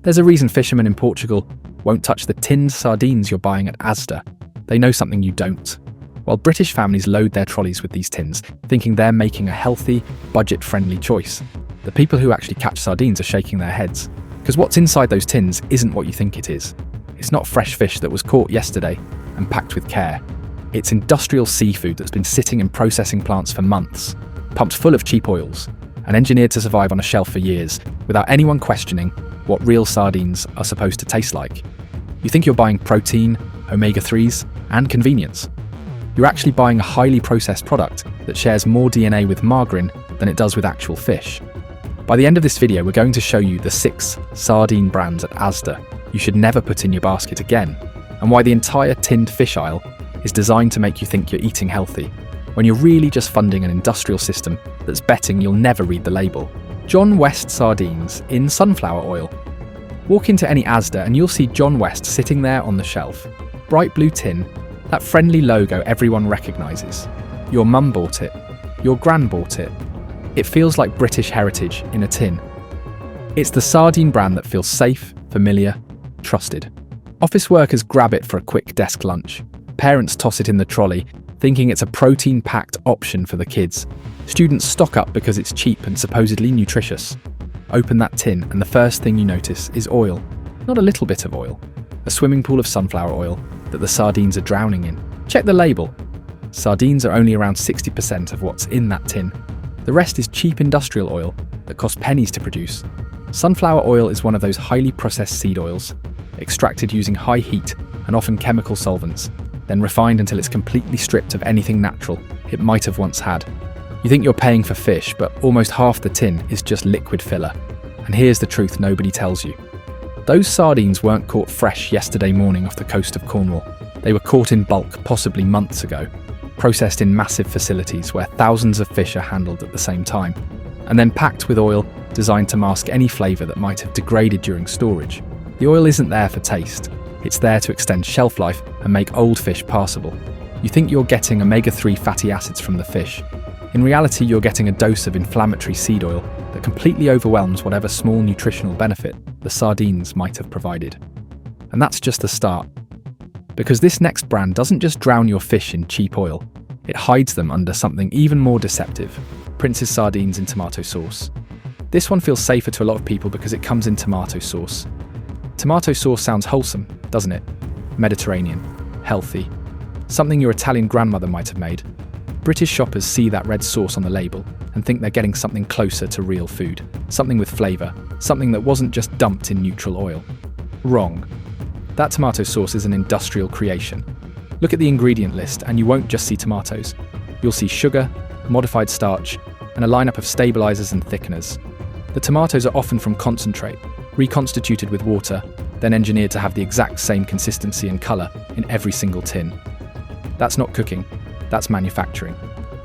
There's a reason fishermen in Portugal won't touch the tinned sardines you're buying at Asda. They know something you don't. While British families load their trolleys with these tins, thinking they're making a healthy, budget-friendly choice, the people who actually catch sardines are shaking their heads. Because what's inside those tins isn't what you think it is. It's not fresh fish that was caught yesterday and packed with care. It's industrial seafood that's been sitting in processing plants for months, pumped full of cheap oils, and engineered to survive on a shelf for years without anyone questioning what real sardines are supposed to taste like. You think you're buying protein, omega-3s, and convenience. You're actually buying a highly processed product that shares more DNA with margarine than it does with actual fish. By the end of this video, we're going to show you the 6 sardine brands at Asda you should never put in your basket again, and why the entire tinned fish aisle is designed to make you think you're eating healthy, when you're really just funding an industrial system that's betting you'll never read the label. John West sardines in sunflower oil. Walk into any Asda and you'll see John West sitting there on the shelf. Bright blue tin, that friendly logo everyone recognises. Your mum bought it. Your gran bought it. It feels like British heritage in a tin. It's the sardine brand that feels safe, familiar, trusted. Office workers grab it for a quick desk lunch. Parents toss it in the trolley, thinking it's a protein-packed option for the kids. Students stock up because it's cheap and supposedly nutritious. Open that tin and the first thing you notice is oil. Not a little bit of oil. A swimming pool of sunflower oil that the sardines are drowning in. Check the label. Sardines are only around 60% of what's in that tin. The rest is cheap industrial oil that costs pennies to produce. Sunflower oil is one of those highly processed seed oils, extracted using high heat and often chemical solvents, then refined until it's completely stripped of anything natural it might have once had. You think you're paying for fish, but almost half the tin is just liquid filler. And here's the truth nobody tells you. Those sardines weren't caught fresh yesterday morning off the coast of Cornwall. They were caught in bulk possibly months ago, processed in massive facilities where thousands of fish are handled at the same time, and then packed with oil designed to mask any flavour that might have degraded during storage. The oil isn't there for taste. It's there to extend shelf life and make old fish passable. You think you're getting omega-3 fatty acids from the fish. In reality, you're getting a dose of inflammatory seed oil that completely overwhelms whatever small nutritional benefit the sardines might have provided. And that's just the start. Because this next brand doesn't just drown your fish in cheap oil, it hides them under something even more deceptive: Prince's sardines in tomato sauce. This one feels safer to a lot of people because it comes in tomato sauce. Tomato sauce sounds wholesome, doesn't it? Mediterranean, healthy, something your Italian grandmother might have made. British shoppers see that red sauce on the label and think they're getting something closer to real food, something with flavour, something that wasn't just dumped in neutral oil. Wrong. That tomato sauce is an industrial creation. Look at the ingredient list and you won't just see tomatoes. You'll see sugar, modified starch, and a lineup of stabilisers and thickeners. The tomatoes are often from concentrate, reconstituted with water, then engineered to have the exact same consistency and colour in every single tin. That's not cooking, that's manufacturing.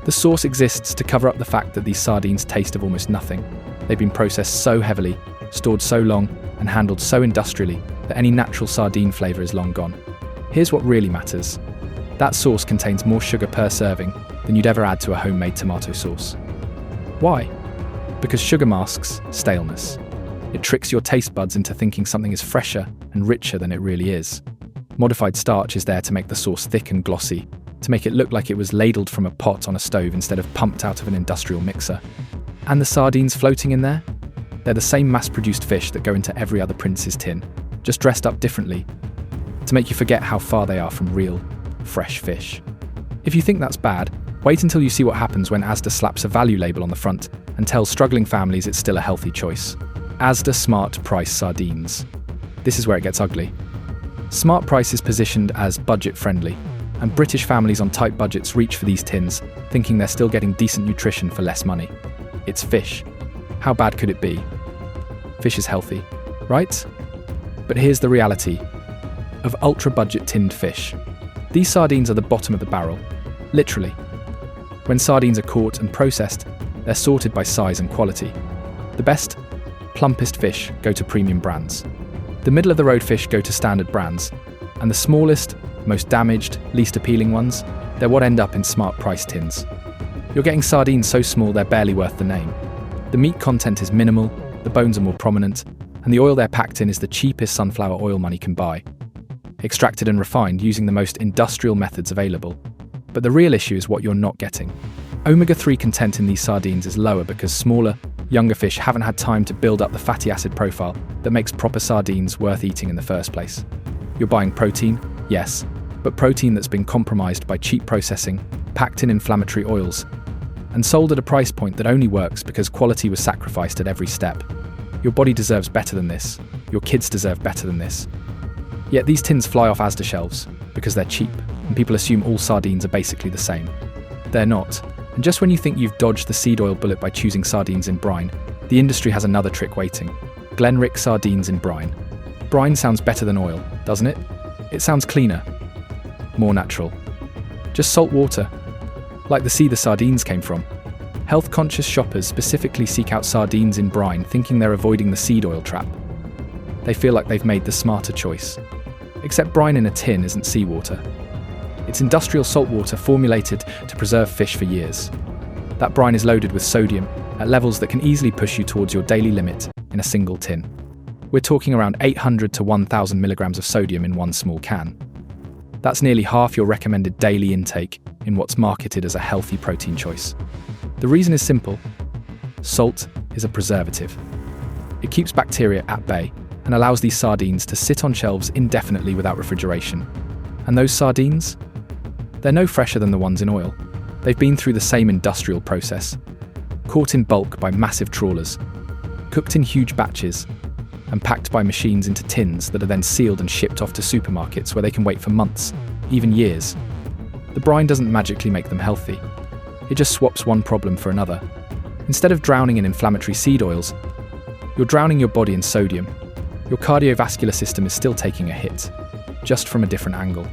The sauce exists to cover up the fact that these sardines taste of almost nothing. They've been processed so heavily, stored so long, and handled so industrially that any natural sardine flavour is long gone. Here's what really matters. That sauce contains more sugar per serving than you'd ever add to a homemade tomato sauce. Why? Because sugar masks staleness. It tricks your taste buds into thinking something is fresher and richer than it really is. Modified starch is there to make the sauce thick and glossy, to make it look like it was ladled from a pot on a stove instead of pumped out of an industrial mixer. And the sardines floating in there? They're the same mass-produced fish that go into every other Prince's tin, just dressed up differently, to make you forget how far they are from real, fresh fish. If you think that's bad, wait until you see what happens when Asda slaps a value label on the front and tells struggling families it's still a healthy choice. Asda Smart Price Sardines. This is where it gets ugly. Smart Price is positioned as budget-friendly, and British families on tight budgets reach for these tins, thinking they're still getting decent nutrition for less money. It's fish. How bad could it be? Fish is healthy, right? But here's the reality of ultra-budget tinned fish. These sardines are the bottom of the barrel, literally. When sardines are caught and processed, they're sorted by size and quality. The best, plumpest fish go to premium brands. The middle-of-the-road fish go to standard brands, and the smallest, most damaged, least appealing ones, they're what end up in smart price tins. You're getting sardines so small they're barely worth the name. The meat content is minimal, the bones are more prominent, and the oil they're packed in is the cheapest sunflower oil money can buy, extracted and refined using the most industrial methods available. But the real issue is what you're not getting. Omega-3 content in these sardines is lower because smaller, younger fish haven't had time to build up the fatty acid profile that makes proper sardines worth eating in the first place. You're buying protein, yes, but protein that's been compromised by cheap processing, packed in inflammatory oils, and sold at a price point that only works because quality was sacrificed at every step. Your body deserves better than this. Your kids deserve better than this. Yet these tins fly off Asda shelves because they're cheap, and people assume all sardines are basically the same. They're not. And just when you think you've dodged the seed oil bullet by choosing sardines in brine, the industry has another trick waiting. Glenrick sardines in brine. Brine sounds better than oil, doesn't it? It sounds cleaner, more natural. Just salt water, like the sea the sardines came from. Health-conscious shoppers specifically seek out sardines in brine thinking they're avoiding the seed oil trap. They feel like they've made the smarter choice. Except brine in a tin isn't seawater. It's industrial salt water formulated to preserve fish for years. That brine is loaded with sodium at levels that can easily push you towards your daily limit in a single tin. We're talking around 800 to 1,000 milligrams of sodium in one small can. That's nearly half your recommended daily intake in what's marketed as a healthy protein choice. The reason is simple. Salt is a preservative. It keeps bacteria at bay and allows these sardines to sit on shelves indefinitely without refrigeration. And those sardines? They're no fresher than the ones in oil. They've been through the same industrial process, caught in bulk by massive trawlers, cooked in huge batches, and packed by machines into tins that are then sealed and shipped off to supermarkets where they can wait for months, even years. The brine doesn't magically make them healthy. It just swaps one problem for another. Instead of drowning in inflammatory seed oils, you're drowning your body in sodium. Your cardiovascular system is still taking a hit, just from a different angle.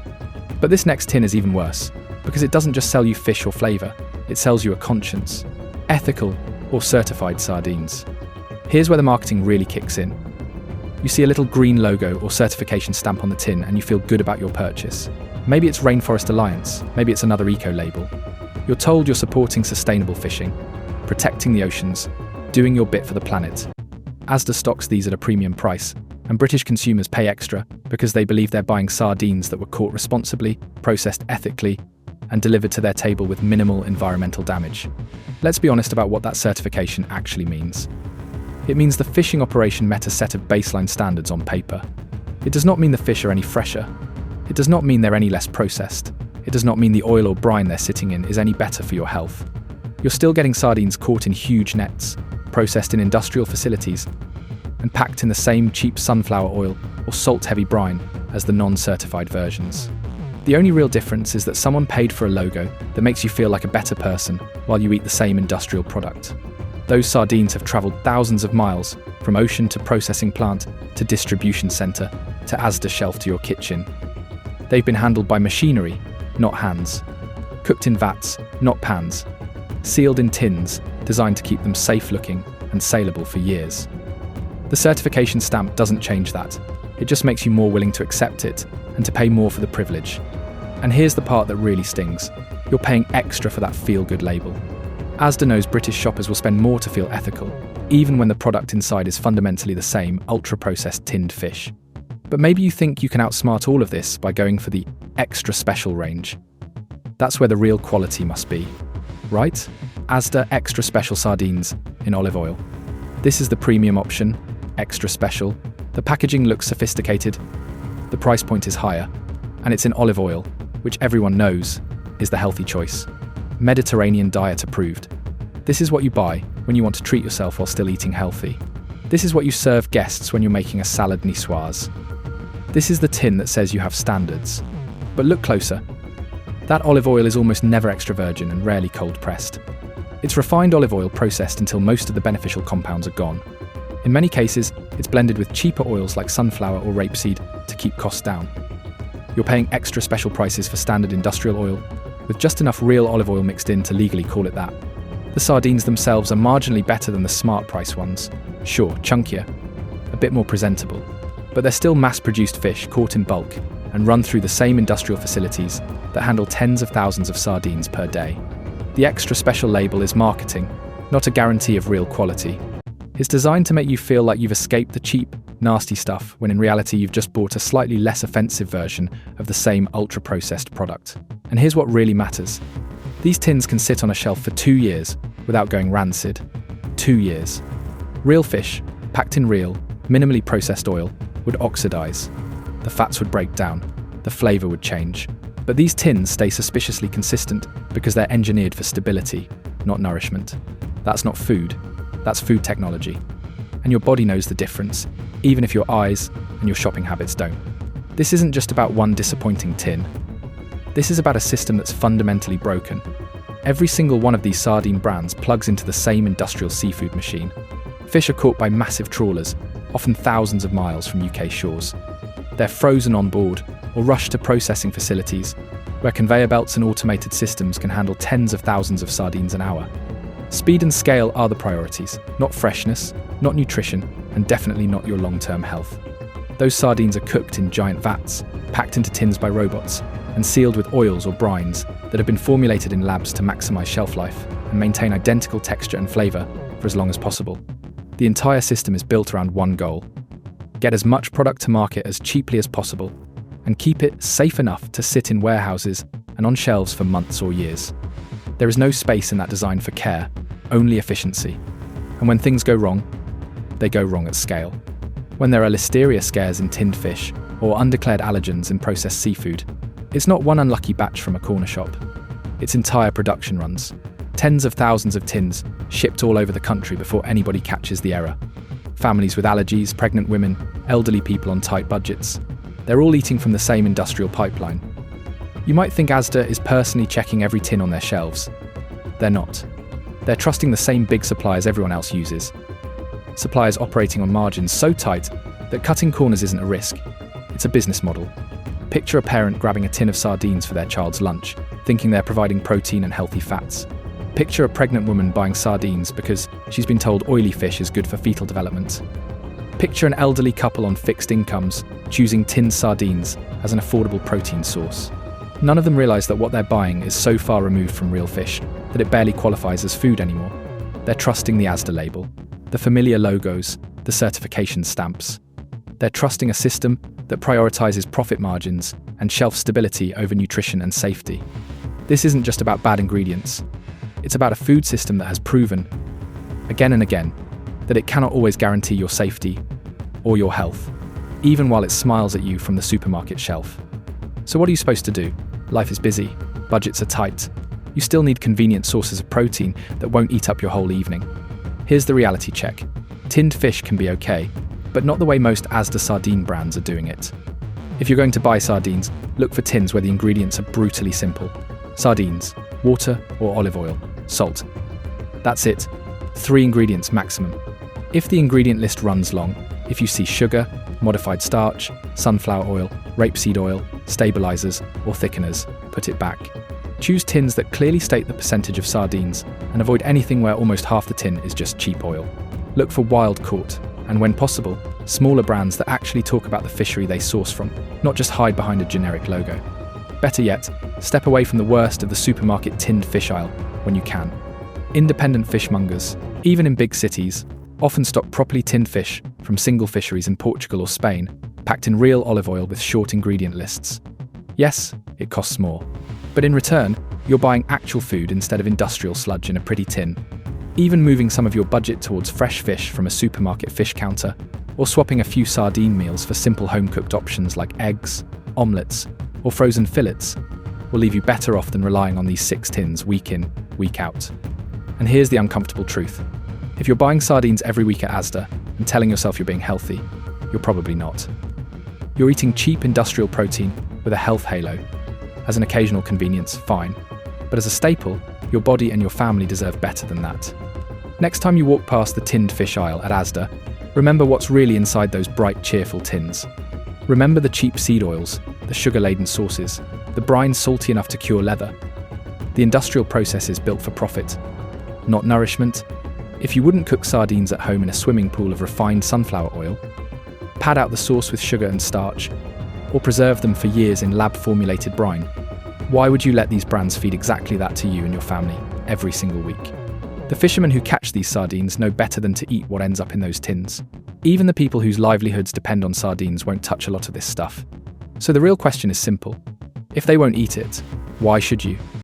But this next tin is even worse, because it doesn't just sell you fish or flavour, it sells you a conscience. Ethical or certified sardines. Here's where the marketing really kicks in. You see a little green logo or certification stamp on the tin and you feel good about your purchase. Maybe it's Rainforest Alliance, maybe it's another eco-label. You're told you're supporting sustainable fishing, protecting the oceans, doing your bit for the planet. Asda stocks these at a premium price, and British consumers pay extra because they believe they're buying sardines that were caught responsibly, processed ethically, and delivered to their table with minimal environmental damage. Let's be honest about what that certification actually means. It means the fishing operation met a set of baseline standards on paper. It does not mean the fish are any fresher. It does not mean they're any less processed. It does not mean the oil or brine they're sitting in is any better for your health. You're still getting sardines caught in huge nets, processed in industrial facilities, and packed in the same cheap sunflower oil or salt-heavy brine as the non-certified versions. The only real difference is that someone paid for a logo that makes you feel like a better person while you eat the same industrial product. Those sardines have travelled thousands of miles, from ocean to processing plant to distribution centre to Asda shelf to your kitchen. They've been handled by machinery, not hands. Cooked in vats, not pans. Sealed in tins, designed to keep them safe-looking and saleable for years. The certification stamp doesn't change that. It just makes you more willing to accept it and to pay more for the privilege. And here's the part that really stings. You're paying extra for that feel-good label. Asda knows British shoppers will spend more to feel ethical, even when the product inside is fundamentally the same ultra-processed tinned fish. But maybe you think you can outsmart all of this by going for the extra special range. That's where the real quality must be, right? Asda extra special sardines in olive oil. This is the premium option, extra special. The packaging looks sophisticated, the price point is higher, and it's in olive oil, which everyone knows is the healthy choice. Mediterranean diet approved. This is what you buy when you want to treat yourself while still eating healthy. This is what you serve guests when you're making a salad niçoise. This is the tin that says you have standards. But look closer. That olive oil is almost never extra virgin and rarely cold pressed. It's refined olive oil processed until most of the beneficial compounds are gone. In many cases, it's blended with cheaper oils like sunflower or rapeseed to keep costs down. You're paying extra special prices for standard industrial oil, with just enough real olive oil mixed in to legally call it that. The sardines themselves are marginally better than the smart price ones. Sure, chunkier, a bit more presentable, but they're still mass-produced fish caught in bulk and run through the same industrial facilities that handle tens of thousands of sardines per day. The extra special label is marketing, not a guarantee of real quality. It's designed to make you feel like you've escaped the cheap, nasty stuff, when in reality you've just bought a slightly less offensive version of the same ultra-processed product. And here's what really matters. These tins can sit on a shelf for 2 years without going rancid. 2 years. Real fish, packed in real, minimally processed oil, would oxidize. The fats would break down. The flavor would change. But these tins stay suspiciously consistent because they're engineered for stability, not nourishment. That's not food. That's food technology. And your body knows the difference, even if your eyes and your shopping habits don't. This isn't just about one disappointing tin. This is about a system that's fundamentally broken. Every single one of these sardine brands plugs into the same industrial seafood machine. Fish are caught by massive trawlers, often thousands of miles from UK shores. They're frozen on board or rushed to processing facilities, where conveyor belts and automated systems can handle tens of thousands of sardines an hour. Speed and scale are the priorities, not freshness, not nutrition, and definitely not your long-term health. Those sardines are cooked in giant vats, packed into tins by robots, and sealed with oils or brines that have been formulated in labs to maximize shelf life and maintain identical texture and flavor for as long as possible. The entire system is built around one goal: get as much product to market as cheaply as possible, and keep it safe enough to sit in warehouses and on shelves for months or years. There is no space in that design for care, only efficiency. And when things go wrong, they go wrong at scale. When there are listeria scares in tinned fish or undeclared allergens in processed seafood, it's not one unlucky batch from a corner shop. It's entire production runs. Tens of thousands of tins shipped all over the country before anybody catches the error. Families with allergies, pregnant women, elderly people on tight budgets. They're all eating from the same industrial pipeline. You might think Asda is personally checking every tin on their shelves. They're not. They're trusting the same big suppliers everyone else uses. Suppliers operating on margins so tight that cutting corners isn't a risk. It's a business model. Picture a parent grabbing a tin of sardines for their child's lunch, thinking they're providing protein and healthy fats. Picture a pregnant woman buying sardines because she's been told oily fish is good for fetal development. Picture an elderly couple on fixed incomes choosing tinned sardines as an affordable protein source. None of them realise that what they're buying is so far removed from real fish that it barely qualifies as food anymore. They're trusting the Asda label, the familiar logos, the certification stamps. They're trusting a system that prioritises profit margins and shelf stability over nutrition and safety. This isn't just about bad ingredients. It's about a food system that has proven, again and again, that it cannot always guarantee your safety or your health, even while it smiles at you from the supermarket shelf. So what are you supposed to do? Life is busy, budgets are tight. You still need convenient sources of protein that won't eat up your whole evening. Here's the reality check. Tinned fish can be okay, but not the way most Asda sardine brands are doing it. If you're going to buy sardines, look for tins where the ingredients are brutally simple. Sardines, water or olive oil, salt. That's it. 3 ingredients maximum. If the ingredient list runs long, if you see sugar, modified starch, sunflower oil, rapeseed oil, stabilizers, or thickeners, put it back. Choose tins that clearly state the percentage of sardines and avoid anything where almost half the tin is just cheap oil. Look for wild caught, and when possible, smaller brands that actually talk about the fishery they source from, not just hide behind a generic logo. Better yet, step away from the worst of the supermarket tinned fish aisle when you can. Independent fishmongers, even in big cities, often stock properly tinned fish from single fisheries in Portugal or Spain, packed in real olive oil with short ingredient lists. Yes, it costs more, but in return, you're buying actual food instead of industrial sludge in a pretty tin. Even moving some of your budget towards fresh fish from a supermarket fish counter, or swapping a few sardine meals for simple home-cooked options like eggs, omelettes, or frozen fillets, will leave you better off than relying on these 6 tins week in, week out. And here's the uncomfortable truth. If you're buying sardines every week at Asda and telling yourself you're being healthy, you're probably not. You're eating cheap industrial protein with a health halo. As an occasional convenience, fine. But as a staple, your body and your family deserve better than that. Next time you walk past the tinned fish aisle at Asda, remember what's really inside those bright, cheerful tins. Remember the cheap seed oils, the sugar-laden sauces, the brine salty enough to cure leather. The industrial processes built for profit, not nourishment. If you wouldn't cook sardines at home in a swimming pool of refined sunflower oil, pad out the sauce with sugar and starch, or preserve them for years in lab-formulated brine, why would you let these brands feed exactly that to you and your family every single week? The fishermen who catch these sardines know better than to eat what ends up in those tins. Even the people whose livelihoods depend on sardines won't touch a lot of this stuff. So the real question is simple. If they won't eat it, why should you?